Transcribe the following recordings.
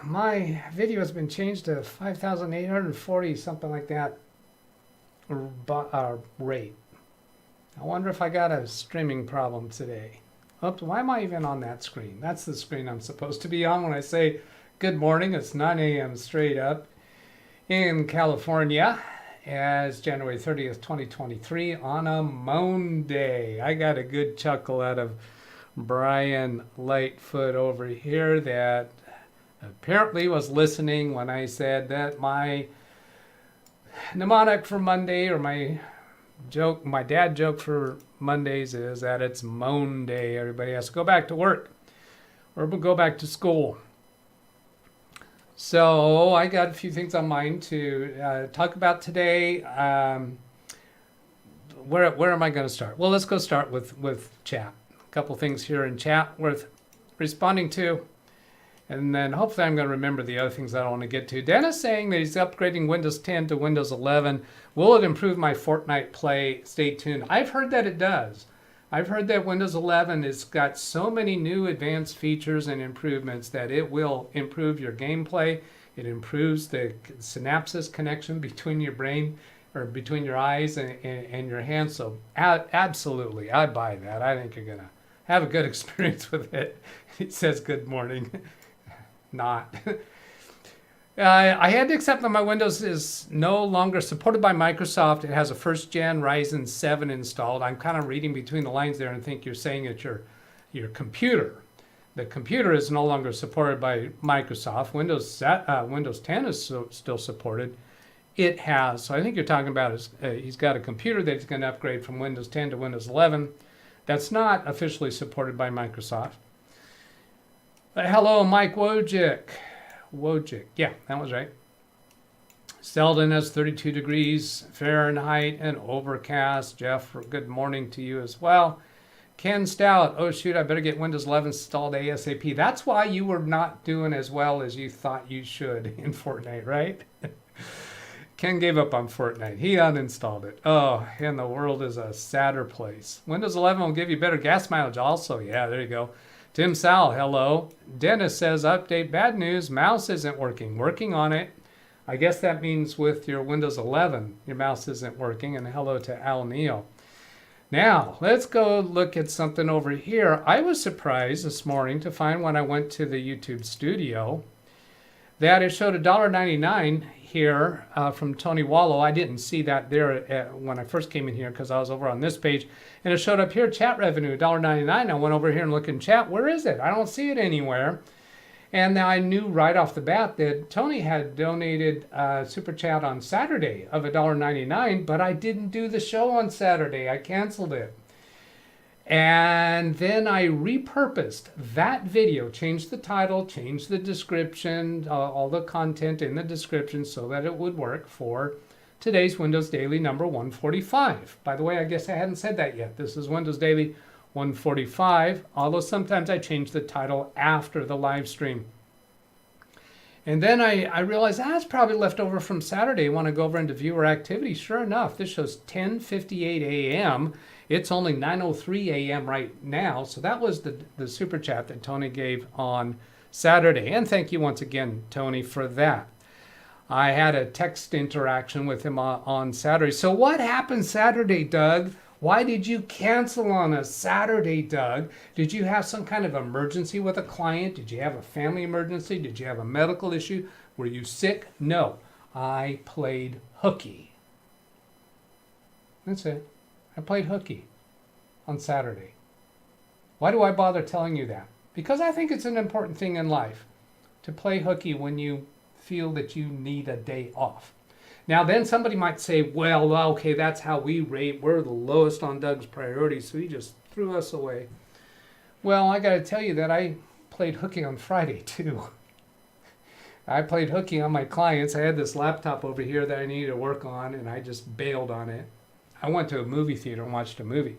my video has been changed to 5,840, something like that, rate. I wonder if I got a streaming problem today. Oops, why am I even on that screen? That's the screen I'm supposed to be on when I say good morning. It's 9 a.m. straight up in California as January 30th, 2023 on a Monday. I got a good chuckle out of Brian Lightfoot over here that apparently was listening when I said that my mnemonic for Monday, or my dad joke for Mondays, is that it's Moan Day. Everybody has to go back to work or go back to school. So I got a few things on mind to talk about today. Where am I going to start? Well, let's go start with chat. A couple things here in chat worth responding to. And then hopefully I'm going to remember the other things I don't want to get to. Dennis saying that he's upgrading Windows 10 to Windows 11. Will it improve my Fortnite play? Stay tuned. I've heard that it does. I've heard that Windows 11 has got so many new advanced features and improvements that it will improve your gameplay. It improves the synapses connection between your brain, or between your eyes and your hands. So absolutely, I'd buy that. I think you're going to have a good experience with it. It says good morning. Not. I had to accept that my Windows is no longer supported by Microsoft. It has a first gen Ryzen 7 installed. I'm kind of reading between the lines there and think you're saying that your computer, the computer is no longer supported by Microsoft. Windows 10 is still supported. It has. So I think you're talking about he's got a computer that he's going to upgrade from Windows 10 to Windows 11. That's not officially supported by Microsoft. Hello, Mike Wojcik. Yeah, that was right. Selden has 32 degrees Fahrenheit and overcast. Jeff, good morning to you as well. Ken Stout, oh shoot, I better get Windows 11 installed ASAP. That's why you were not doing as well as you thought you should in Fortnite, right? Ken gave up on Fortnite. He uninstalled it. Oh, and the world is a sadder place. Windows 11 will give you better gas mileage also. Yeah, there you go. Tim Sal, hello. Dennis says, update, bad news, mouse isn't working. Working on it. I guess that means with your Windows 11, your mouse isn't working. And hello to Al Neal. Now, let's go look at something over here. I was surprised this morning to find when I went to the YouTube studio that it showed $1.99 here from Tony Wallow. I didn't see that there when I first came in here because I was over on this page. And it showed up here, chat revenue, $1.99. I went over here and looked in chat. Where is it? I don't see it anywhere. And now I knew right off the bat that Tony had donated Super Chat on Saturday of $1.99, but I didn't do the show on Saturday. I canceled it. And then I repurposed that video, changed the title, changed the description, all the content in the description so that it would work for today's Windows Daily number 145. By the way, I guess I hadn't said that yet. This is Windows Daily 145, although sometimes I change the title after the live stream. And then I realized that's probably left over from Saturday. I want to go over into viewer activity. Sure enough, this shows 10:58 a.m. It's only 9:03 a.m. right now. So that was the super chat that Tony gave on Saturday. And thank you once again, Tony, for that. I had a text interaction with him on Saturday. So what happened Saturday, Doug? Why did you cancel on a Saturday, Doug? Did you have some kind of emergency with a client? Did you have a family emergency? Did you have a medical issue? Were you sick? No, I played hooky. That's it. I played hooky on Saturday. Why do I bother telling you that? Because I think it's an important thing in life to play hooky when you feel that you need a day off. Now then somebody might say, well, okay, that's how we rate. We're the lowest on Doug's priorities, so he just threw us away. Well, I got to tell you that I played hooky on Friday too. I played hooky on my clients. I had this laptop over here that I needed to work on, and I just bailed on it. I went to a movie theater and watched a movie.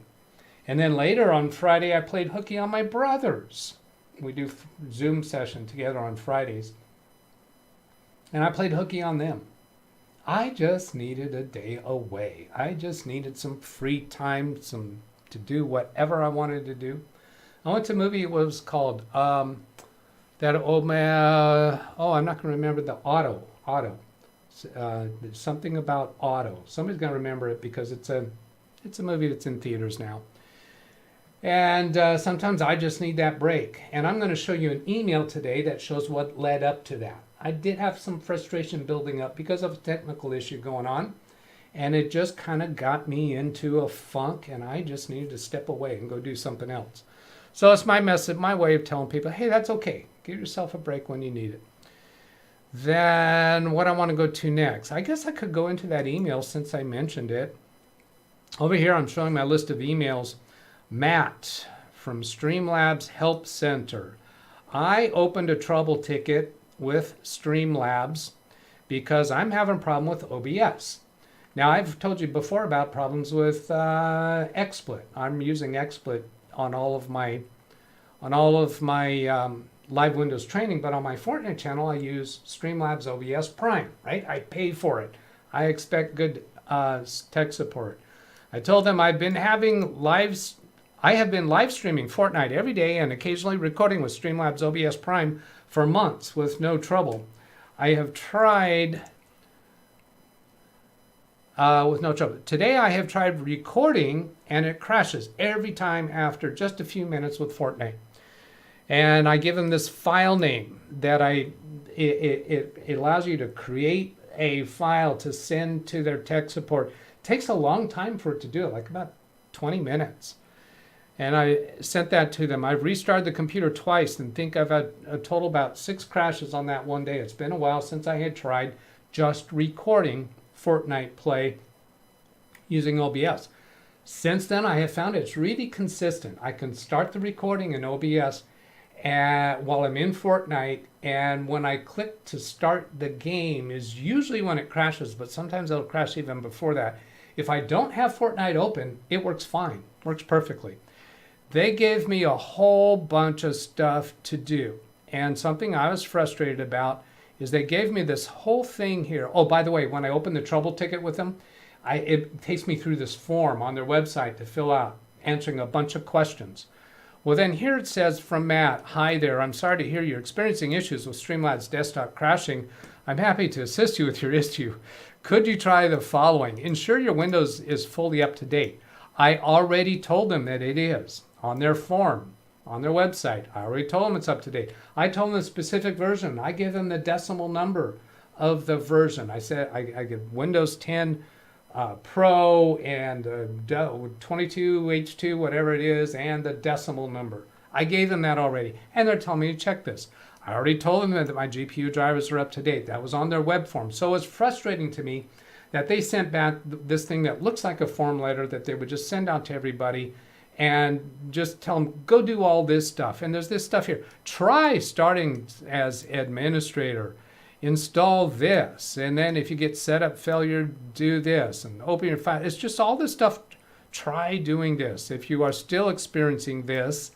And then later on Friday, I played hooky on my brothers. We do Zoom session together on Fridays. And I played hooky on them. I just needed a day away. I just needed some free time, to do whatever I wanted to do. I went to a movie. It was called That I'm not going to remember the auto. Something about auto. Somebody's going to remember it because it's a movie that's in theaters now. And sometimes I just need that break. And I'm going to show you an email today that shows what led up to that. I did have some frustration building up because of a technical issue going on. And it just kind of got me into a funk, and I just needed to step away and go do something else. So it's my message, my way of telling people, hey, that's okay. Give yourself a break when you need it. Then what I want to go to next, I guess I could go into that email since I mentioned it. Over here, I'm showing my list of emails. Matt from Streamlabs Help Center. I opened a trouble ticket with Streamlabs because I'm having a problem with OBS. Now, I've told you before about problems with XSplit. I'm using XSplit on all of my live Windows training, but on my Fortnite channel, I use Streamlabs OBS Prime, right? I pay for it. I expect good tech support. I told them I have been live streaming Fortnite every day and occasionally recording with Streamlabs OBS Prime for months with no trouble. I have tried with no trouble. Today I have tried recording and it crashes every time after just a few minutes with Fortnite. And I give them this file name that it allows you to create a file to send to their tech support. It takes a long time for it to do it, like about 20 minutes. And I sent that to them. I've restarted the computer twice and think I've had a total about 6 crashes on that one day. It's been a while since I had tried just recording Fortnite play using OBS. Since then, I have found it's really consistent. I can start the recording in OBS while I'm in Fortnite, and when I click to start the game is usually when it crashes, but sometimes it'll crash even before that. If I don't have Fortnite open, it works fine, works perfectly. They gave me a whole bunch of stuff to do, and something I was frustrated about is they gave me this whole thing here. Oh, by the way, when I open the trouble ticket with them, it takes me through this form on their website to fill out, answering a bunch of questions. Well, then here it says from Matt, hi there, I'm sorry to hear you're experiencing issues with Streamlabs desktop crashing. I'm happy to assist you with your issue. Could you try the following? Ensure your Windows is fully up to date. I already told them that it is on their form, on their website. I already told them it's up to date. I told them the specific version. I give them the decimal number of the version. I said I give Windows 10 Pro and 22H2, whatever it is, and the decimal number. I gave them that already, and they're telling me to check this. I already told them that my GPU drivers are up to date. That was on their web form. So it's frustrating to me that they sent back this thing that looks like a form letter that they would just send out to everybody and just tell them, go do all this stuff. And there's this stuff here. Try starting as administrator. Install this, and then if you get setup failure, do this, and open your file. It's just all this stuff. Try doing this. If you are still experiencing this,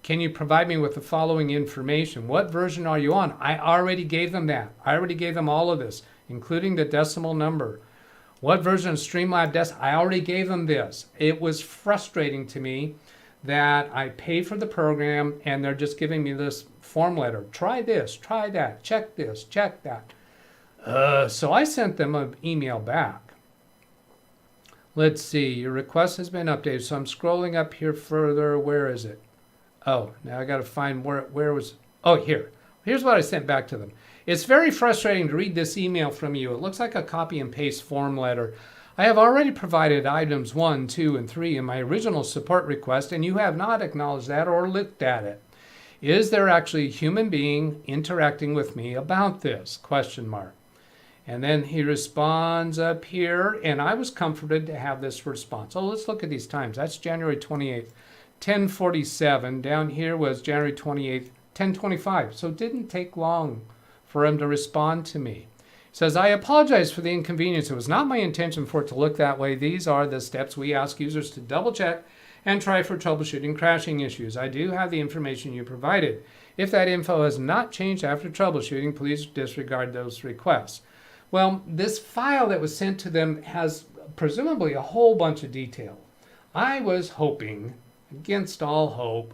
can you provide me with the following information? What version are you on? I already gave them that. I already gave them all of this, including the decimal number. What version of Streamlabs Desktop? I already gave them this. It was frustrating to me that I paid for the program and they're just giving me this form letter. Try this, try that, check this, check that. So I sent them an email back. Let's see, your request has been updated. So I'm scrolling up here further. Where is it? Oh, now I got to find where was, oh, here. Here's what I sent back to them. It's very frustrating to read this email from you. It looks like a copy and paste form letter. I have already provided items 1, 2, and 3 in my original support request, and you have not acknowledged that or looked at it. Is there actually a human being interacting with me about this? Question mark. And then he responds up here, and I was comforted to have this response. So let's look at these times. That's January 28th, 10:47. Down here was January 28th, 10:25. So it didn't take long for him to respond to me. He says, I apologize for the inconvenience. It was not my intention for it to look that way. These are the steps we ask users to double check and try for troubleshooting crashing issues. I do have the information you provided. If that info has not changed after troubleshooting, please disregard those requests. Well, this file that was sent to them has presumably a whole bunch of detail. I was hoping, against all hope,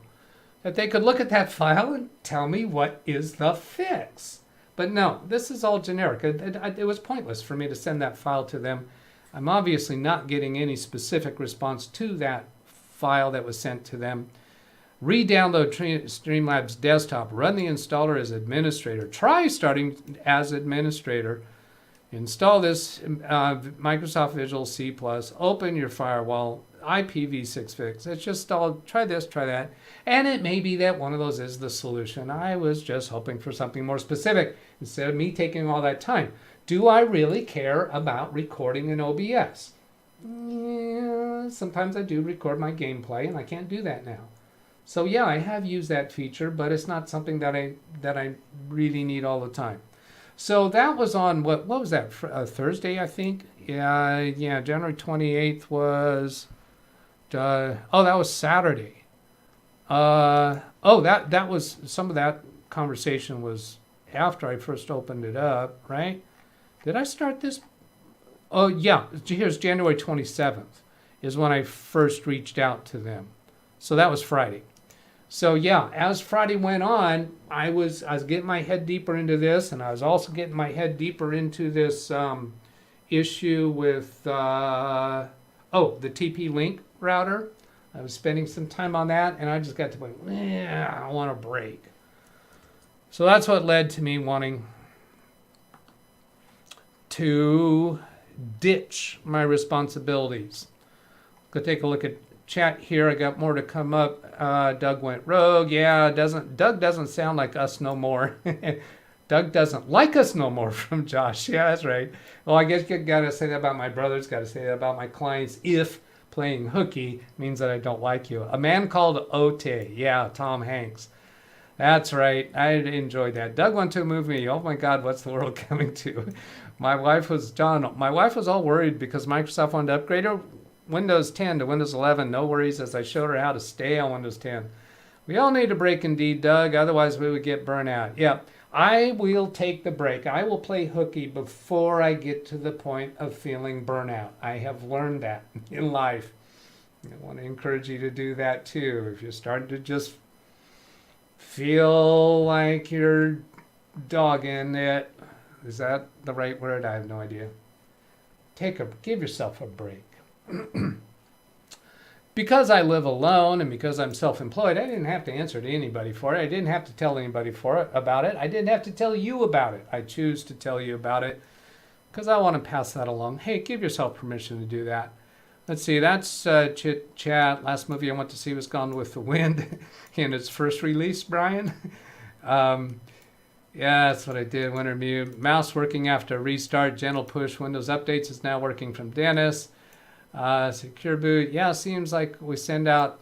that they could look at that file and tell me what is the fix. But no, this is all generic. It was pointless for me to send that file to them. I'm obviously not getting any specific response to that file that was sent to them. Re-download Streamlabs desktop. Run the installer as administrator. Try starting as administrator. Install this Microsoft Visual C+. Open your firewall. IPv6 fix. It's just all, try this, try that. And it may be that one of those is the solution. I was just hoping for something more specific instead of me taking all that time. Do I really care about recording in OBS? Yeah, sometimes I do record my gameplay, and I can't do that now. So yeah, I have used that feature, but it's not something that I really need all the time. So that was on what was that? Thursday, I think. Yeah, January 28th was. That was Saturday. That was some of that conversation was after I first opened it up, right? Did I start this? Oh yeah, here's January 27th is when I first reached out to them. So that was Friday. So yeah, as Friday went on, I was getting my head deeper into this, and I was also getting my head deeper into this issue with the TP-Link router. I was spending some time on that, and I just got to the point, I want a break. So that's what led to me wanting to ditch my responsibilities. Go take a look at chat here. I got more to come up. Doug went rogue. Yeah, Doug doesn't sound like us no more. Doug doesn't like us no more from Josh. Yeah, that's right. Well, I guess you got to say that about my brothers. Got to say that about my clients. If playing hooky means that I don't like you. A Man Called Ote. Yeah, Tom Hanks. That's right. I enjoyed that. Doug went to a movie. Oh my God, what's the world coming to? My wife was all worried because Microsoft wanted to upgrade her Windows 10 to Windows 11. No worries, as I showed her how to stay on Windows 10. We all need a break indeed, Doug. Otherwise, we would get burnout. Yeah, I will take the break. I will play hooky before I get to the point of feeling burnout. I have learned that in life. I want to encourage you to do that too. If you're starting to just feel like you're dogging it, is that the right word? I have no idea. Give yourself a break. Because I live alone and because I'm self-employed, I didn't have to answer to anybody for it. I didn't have to tell anybody about it. I didn't have to tell you about it. I choose to tell you about it because I want to pass that along. Hey, give yourself permission to do that. Let's see, that's Chit Chat. Last movie I went to see was Gone with the Wind in its first release, Brian. Yeah, that's what I did. Winter Mute. Mouse working after restart. Gentle push. Windows updates is now working from Dennis. Secure boot. Yeah, seems like we send out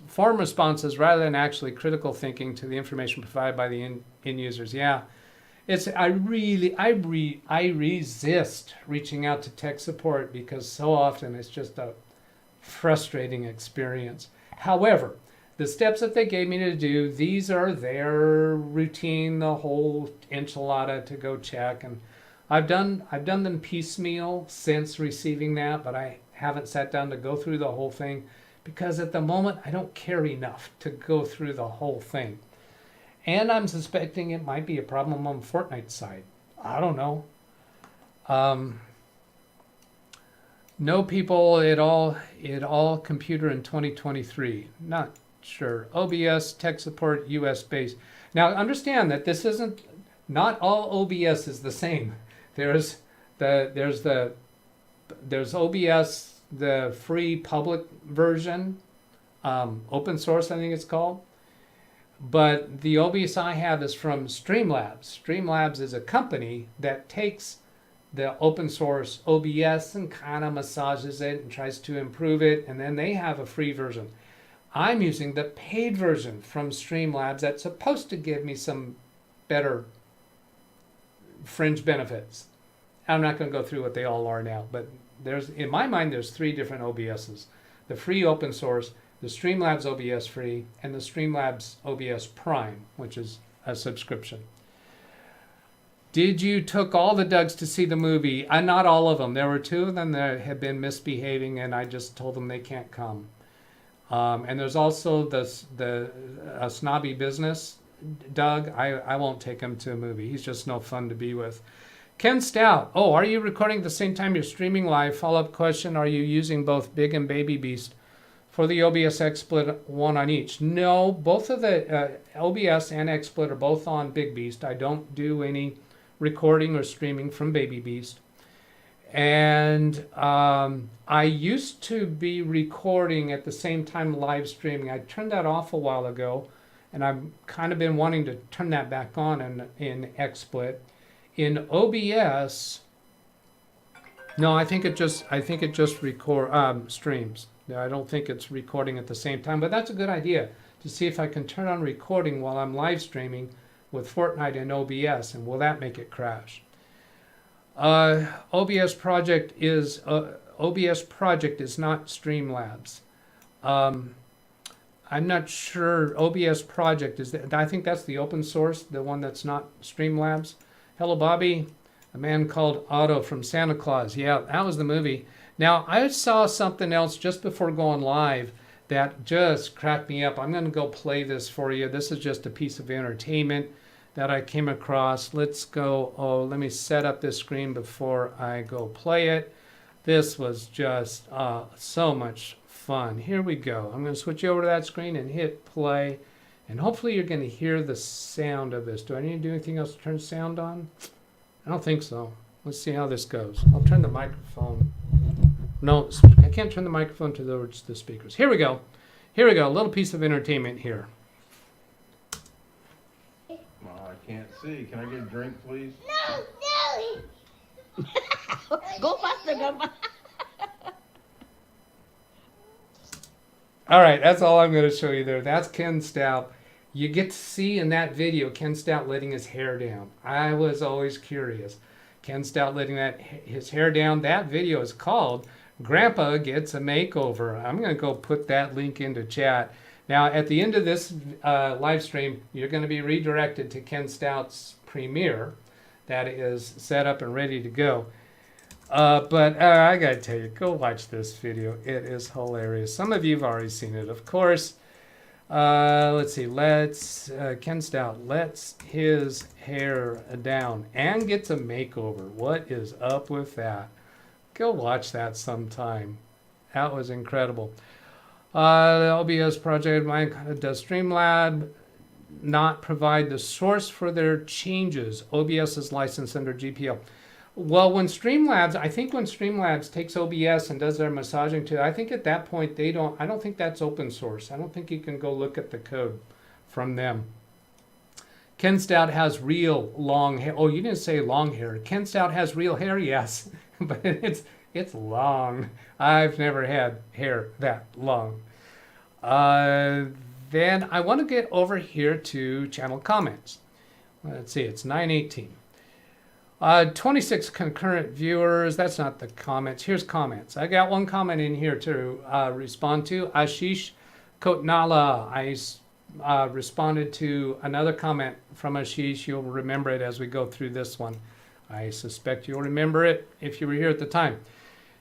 form responses rather than actually critical thinking to the information provided by the end users. Yeah, I resist reaching out to tech support because so often it's just a frustrating experience. However, the steps that they gave me to do, these are their routine, the whole enchilada to go check, and I've done them piecemeal since receiving that, but I haven't sat down to go through the whole thing because at the moment I don't care enough to go through the whole thing. And I'm suspecting it might be a problem on Fortnite's side. I don't know. No people at all computer in 2023. Not sure. OBS tech support US based. Now understand that this isn't, not all OBS is the same. There's OBS, the free public version, open source I think it's called. But the OBS I have is from Streamlabs. Streamlabs is a company that takes the open source OBS and kind of massages it and tries to improve it, and then they have a free version. I'm using the paid version from Streamlabs that's supposed to give me some better fringe benefits. I'm not going to go through what they all are now, but in my mind there's three different OBSs. The free open source, the Streamlabs OBS free, and the Streamlabs OBS Prime, which is a subscription. Did you took all the Dougs to see the movie? Not all of them. There were two of them that had been misbehaving, and I just told them they can't come. And there's also the snobby business, Doug. I won't take him to a movie. He's just no fun to be with. Ken Stout. Oh, are you recording at the same time you're streaming live? Follow-up question. Are you using both Big and Baby Beast for the OBS XSplit, one on each? No, both of the OBS and XSplit are both on Big Beast. I don't do any recording or streaming from Baby Beast. And I used to be recording at the same time live streaming. I turned that off a while ago, and I've kind of been wanting to turn that back on in XSplit. In OBS, no, I think it just streams. I don't think it's recording at the same time, but that's a good idea to see if I can turn on recording while I'm live streaming with Fortnite and OBS, and will that make it crash? OBS project is not Streamlabs. I'm not sure. OBS project is that. I think that's the open source, the one that's not Streamlabs. Hello, Bobby. A Man Called Otto from Santa Claus. Yeah, that was the movie. Now, I saw something else just before going live that just cracked me up. I'm going to go play this for you. This is just a piece of entertainment that I came across. Let's go. Oh, let me set up this screen before I go play it. This was just so much fun. Here we go. I'm going to switch over to that screen and hit play. And hopefully you're going to hear the sound of this. Do I need to do anything else to turn sound on? I don't think so. Let's see how this goes. I'll turn the microphone. No, I can't turn the microphone towards the speakers. Here we go. Here we go. A little piece of entertainment here. Oh, I can't see. Can I get a drink, please? No. Go faster, go faster. All right, that's all I'm going to show you there. That's Ken Stout. You get to see in that video Ken Stout letting his hair down. I was always curious. Ken Stout letting his hair down. That video is called Grandpa Gets a Makeover. I'm going to go put that link into chat. Now, at the end of this live stream, you're going to be redirected to Ken Stout's premiere that is set up and ready to go. But I got to tell you, go watch this video. It is hilarious. Some of you have already seen it, of course. Let's see. Ken Stout lets his hair down and gets a makeover. What is up with that? Go watch that sometime. That was incredible. The OBS project, does Streamlabs not provide the source for their changes? OBS is licensed under GPL. Well, when Streamlabs takes OBS and does their massaging to it, I think at that point I don't think that's open source. I don't think you can go look at the code from them. Ken Stout has real long hair. Oh, you didn't say long hair. Ken Stout has real hair, yes, but it's long. I've never had hair that long. Then I want to get over here to channel comments. Let's see, it's 9:18. 26 concurrent viewers. That's not the comments. Here's comments. I got one comment in here to respond to. Ashish Kotnala. I responded to another comment from Ashish. You'll remember it as we go through this one. I suspect you'll remember it if you were here at the time.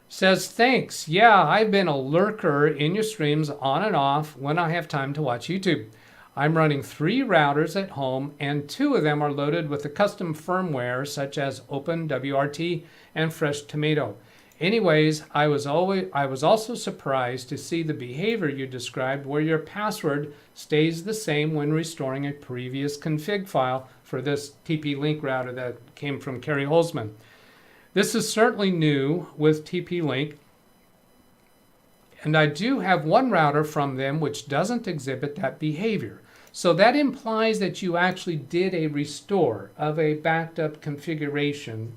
Says, thanks. Yeah, I've been a lurker in your streams on and off when I have time to watch YouTube. I'm running 3 routers at home, and 2 of them are loaded with the custom firmware such as OpenWRT and Fresh Tomato. Anyways, I was also surprised to see the behavior you described where your password stays the same when restoring a previous config file for this TP-Link router that came from Kerry Holzman. This is certainly new with TP-Link, and I do have one router from them which doesn't exhibit that behavior. So that implies that you actually did a restore of a backed up configuration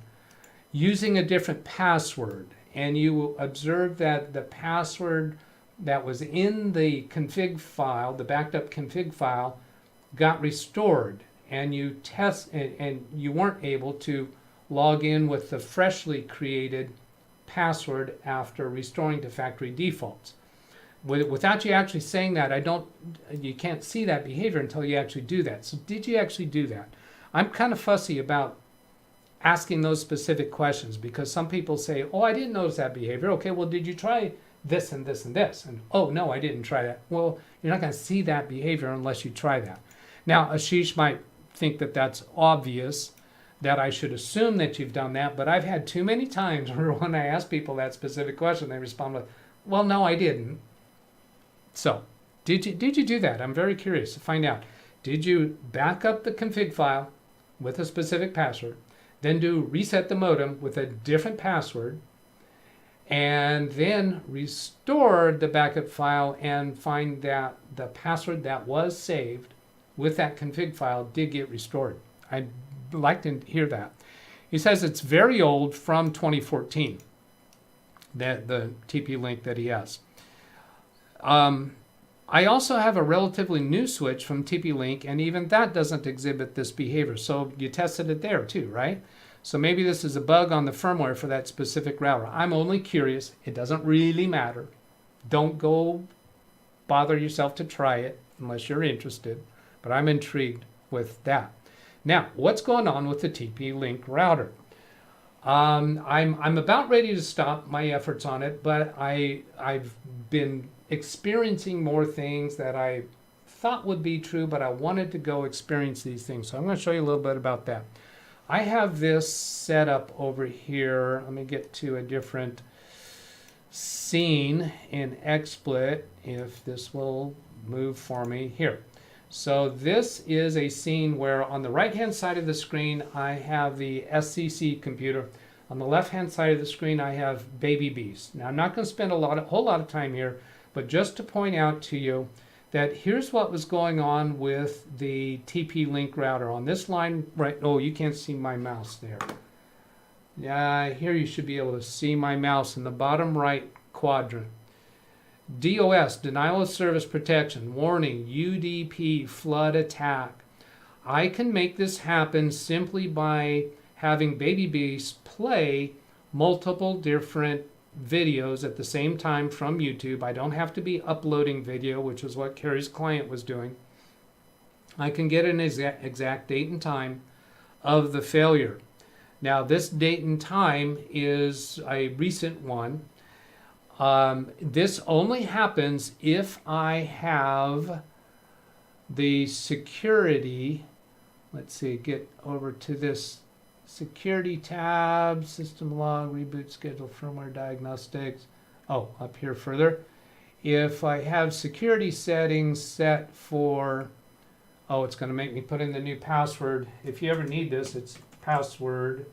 using a different password, and you observe that the password that was in the config file, the backed up config file, got restored, and you weren't able to log in with the freshly created password after restoring to factory defaults. Without you actually saying that, you can't see that behavior until you actually do that. So did you actually do that? I'm kind of fussy about asking those specific questions, because some people say, oh, I didn't notice that behavior. Okay, well, did you try this and this and this? And oh, no, I didn't try that. Well, you're not going to see that behavior unless you try that. Now, Ashish might think that that's obvious, that I should assume that you've done that, but I've had too many times where when I ask people that specific question, they respond with, well, no, I didn't. So, did you do that? I'm very curious to find out. Did you back up the config file with a specific password, then do reset the modem with a different password, and then restore the backup file and find that the password that was saved with that config file did get restored? I'd like to hear that. He says it's very old, from 2014, that the TP link that he has. I also have a relatively new switch from TP-Link, and even that doesn't exhibit this behavior. So you tested it there too, right? So maybe this is a bug on the firmware for that specific router. I'm only curious. It doesn't really matter. Don't go bother yourself to try it unless you're interested. But I'm intrigued with that. Now, what's going on with the TP-Link router? I'm about ready to stop my efforts on it, but I've been experiencing more things that I thought would be true, but I wanted to go experience these things. So I'm going to show you a little bit about that. I have this set up over here. Let me get to a different scene in XSplit, if this will move for me here. So this is a scene where on the right hand side of the screen I have the SCC computer. On the left hand side of the screen I have Baby Beast. Now I'm not going to spend a whole lot of time here, but just to point out to you that here's what was going on with the TP-Link router. On this line, right, oh, you can't see my mouse there. Yeah, here you should be able to see my mouse in the bottom right quadrant. DOS, denial of service protection, warning, UDP, flood attack. I can make this happen simply by having Baby Beast play multiple different videos at the same time from YouTube. I don't have to be uploading video, which is what Carrie's client was doing. I can get an exact date and time of the failure. Now, this date and time is a recent one. This only happens if I have the security. Let's see, get over to this security tab, system log, reboot schedule, firmware diagnostics. Oh, up here further. If I have security settings set for, oh, it's going to make me put in the new password. If you ever need this, it's password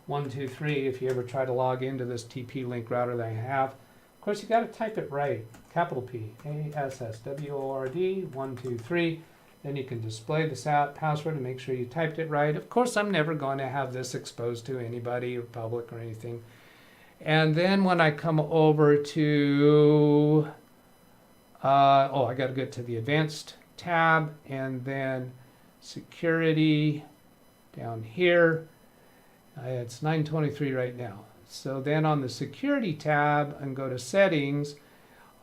123 if you ever try to log into this TP-Link router that I have. Of course, you got to type it right. Capital P, ASSWORD 123. Then you can display the password and make sure you typed it right. Of course, I'm never going to have this exposed to anybody or public or anything. And then when I come over to, oh, I got to get to the advanced tab and then security down here. It's 923 right now. So then on the security tab and go to settings,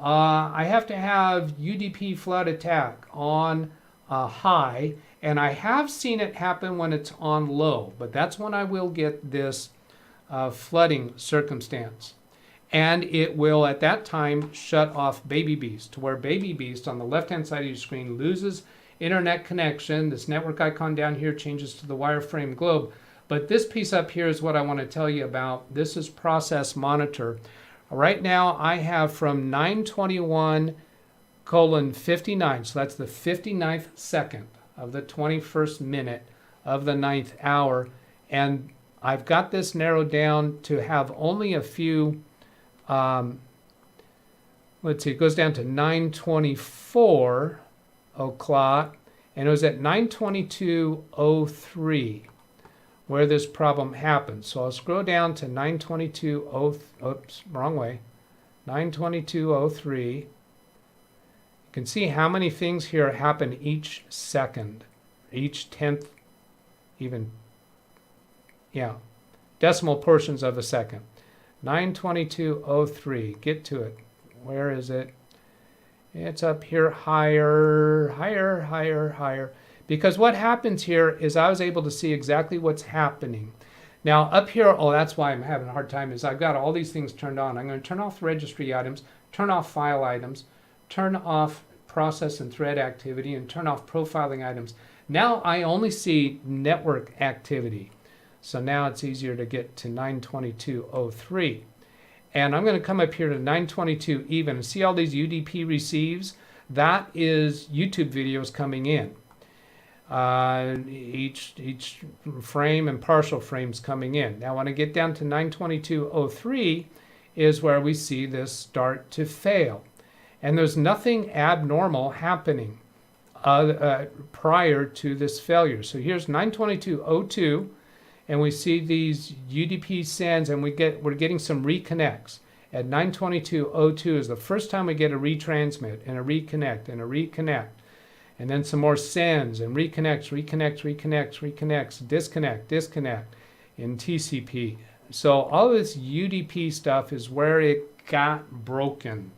I have to have UDP flood attack on high, and I have seen it happen when it's on low, but that's when I will get this flooding circumstance. And it will at that time shut off Baby Beast, to where Baby Beast on the left hand side of your screen loses internet connection. This network icon down here changes to the wireframe globe. But this piece up here is what I want to tell you about. This is process monitor. Right now I have from 9:21:59, so that's the 59th second of the 21st minute of the 9th hour, and I've got this narrowed down to have only a few, let's see, it goes down to 9:24 o'clock, and it was at 9:22:03 where this problem happened. So I'll scroll down to 9:22:03. You can see how many things here happen each second, each tenth, even, yeah, decimal portions of a second. 9:22:03, get to it. Where is it? It's up here higher, higher, higher, higher. Because what happens here is I was able to see exactly what's happening. Now up here, oh, that's why I'm having a hard time, is I've got all these things turned on. I'm going to turn off registry items, turn off file items, turn off process and thread activity, and turn off profiling items. Now I only see network activity. So now it's easier to get to 922.03. And I'm going to come up here to 922 even and see all these UDP receives. That is YouTube videos coming in. Each frame and partial frames coming in. Now when I get down to 922.03 is where we see this start to fail. And there's nothing abnormal happening prior to this failure. So here's 922.02 and we see these UDP sends and we're getting some reconnects. At 922.02 is the first time we get a retransmit and a reconnect and a reconnect. And then some more sends and reconnects, disconnect in TCP. So all this UDP stuff is where it got broken.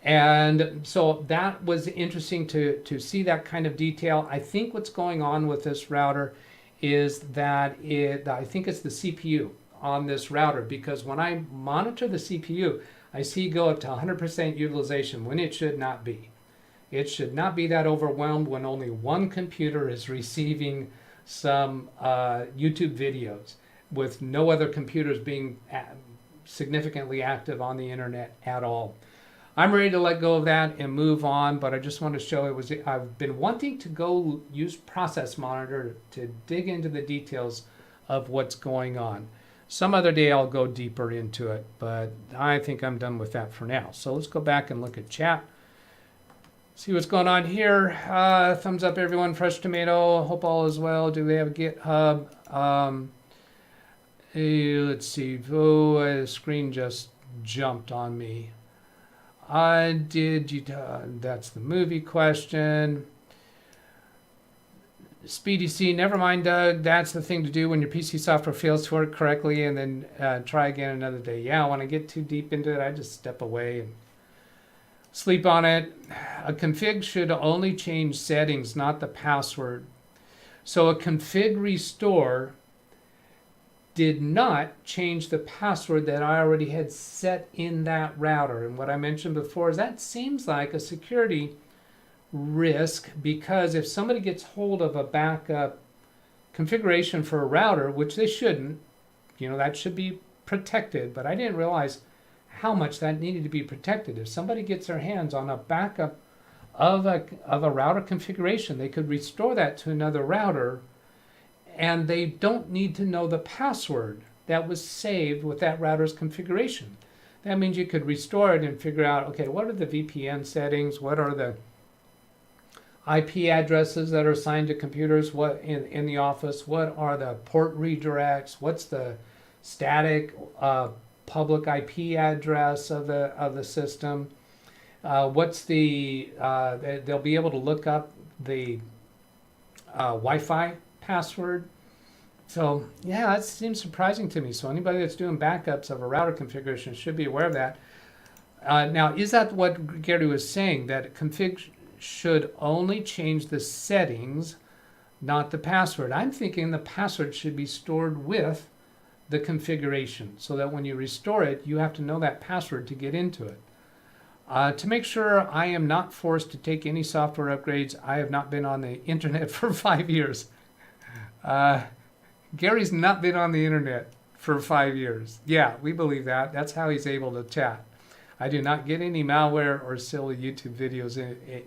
And so that was interesting to see that kind of detail. I think what's going on with this router is that I think it's the CPU on this router, because when I monitor the CPU, I see go up to 100% utilization when it should not be. It should not be that overwhelmed when only one computer is receiving some YouTube videos with no other computers being significantly active on the internet at all. I'm ready to let go of that and move on, but I just want to show I've been wanting to go use Process Monitor to dig into the details of what's going on. Some other day I'll go deeper into it, but I think I'm done with that for now. So let's go back and look at chat. See what's going on here. Thumbs up, everyone. Fresh Tomato. Hope all is well. Do they have a GitHub? Let's see. Oh, the screen just jumped on me. That's the movie question. Speedy C, never mind, Doug. That's the thing to do when your PC software fails to work correctly, and then try again another day. Yeah, when I get too deep into it, I just step away and sleep on it. A config should only change settings, not the password. So a config restore did not change the password that I already had set in that router. And what I mentioned before is that seems like a security risk, because if somebody gets hold of a backup configuration for a router, which they shouldn't, that should be protected, but I didn't realize how much that needed to be protected. If somebody gets their hands on a backup of a router configuration, they could restore that to another router, and they don't need to know the password that was saved with that router's configuration. That means you could restore it and figure out, okay, what are the VPN settings? What are the IP addresses that are assigned to computers in the office? What are the port redirects? What's the static public IP address of the system? What's the they'll be able to look up the Wi-Fi password. So yeah, that seems surprising to me. So anybody that's doing backups of a router configuration should be aware of that. Now, is that what Gary was saying, that config should only change the settings, not the password? I'm thinking the password should be stored with the configuration, so that when you restore it, you have to know that password to get into it. To make sure I am not forced to take any software upgrades, I have not been on the internet for 5 years. Gary's not been on the internet for 5 years. Yeah, we believe that. That's how he's able to chat. I do not get any malware or silly YouTube videos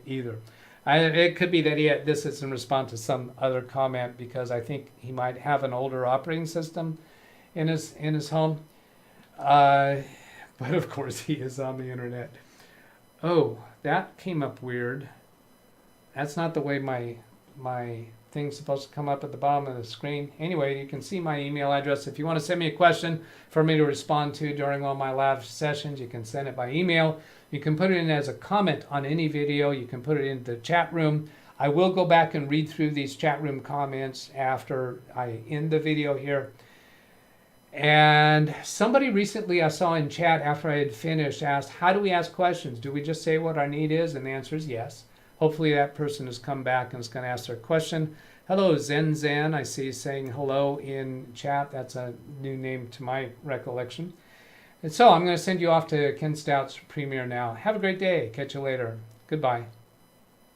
either. It could be that this is in response to some other comment, because I think he might have an older operating system in his home. But of course he is on the internet. Oh, that came up weird. That's not the way my thing's supposed to come up at the bottom of the screen. Anyway, you can see my email address. If you want to send me a question for me to respond to during one of my live sessions, you can send it by email. You can put it in as a comment on any video. You can put it in the chat room. I will go back and read through these chat room comments after I end the video here. And somebody recently I saw in chat after I had finished asked, how do we ask questions? Do we just say what our need is? And the answer is yes. hopefully that person has come back and is going to ask their question. Hello, Zen Zen. I see you saying hello in chat. That's a new name to my recollection. And so I'm going to send you off to Ken Stout's premiere now. Have a great day. Catch you later. Goodbye.